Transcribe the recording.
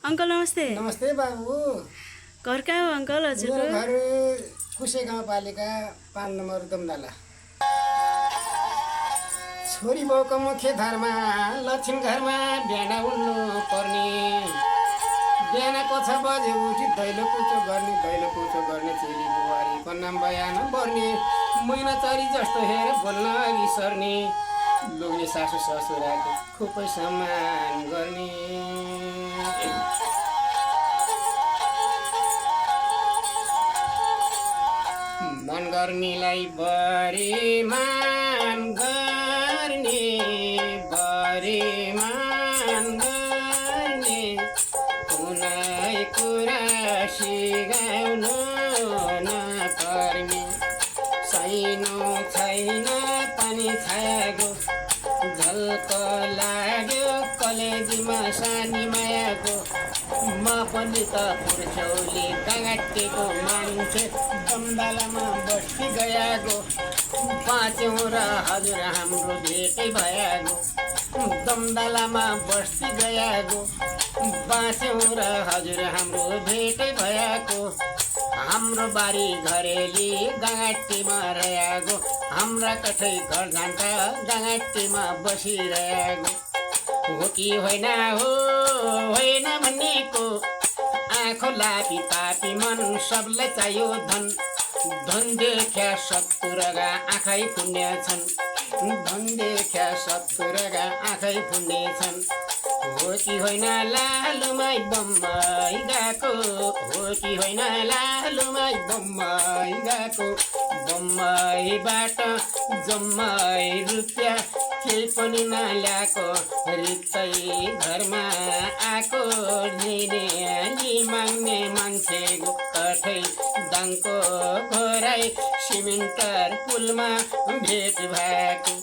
Uncle नमस्ते। नमस्ते बाबू। घर कहाँ हो अंकल हजुरको? मेरो घर कुसे गाउँपालिका 5 नम्बर दमदाला। छोरी बाउको मुख्य धर्म लक्ष्मी घरमा बिहान उड्नु पर्ने। बिहानको 6 बजे उठी दैलो कुचो गर्ने चेली बुहारीको नाम बयान पर्ने। मैना चरी जस्तो हेर बोल्न अघि सर्ने। लोग्ने सासु ससुराको खुबै सम्मान गर्ने। मन गर्नेलाई बरिमान गर्ने, बरिमान गर्ने। कुनै कुरा सिकाउनु नपर्ने। साइनो छैन पानी छायाको झल्को लाग्यो कलेजीमा सानी मायाको। म पनि त पुर्छौली गाँटेको मान्छे दमदालामा बस्ती गएको। बाँच्यौँ र हजुर हाम्रो भेटै भइगयो। दमदालामा बस्ती गएको। बाँच्यौँ र हजुर हाम्रो भेटै भएको। हाम्रो बारी घरेली गाँटीमा रहेको। हाम्रा कठै घर झान्टा गाँटीमा बसिरहेको। हो कि होइन हो होइन भनेको आँखो लापी तापी मन सबलाई चाहियो धन। धन देख्या सत्तुरगा आँखै पुण्य छन्। धन देख्या सत्तुरगा आँखै पुण्य छन्। हो कि होइन लालुमाई बम्बई गएको। हो कि होइन लालुमाई बम्बई गएको। बम्बईबाट जम्मै रुपियाँ केही पनि नल्याएको। रित्तै घरमा आएको लिने माग्ने मान्छेको कठै दाङको घोराइ सिमेन्टर पुलमा भेट भएको।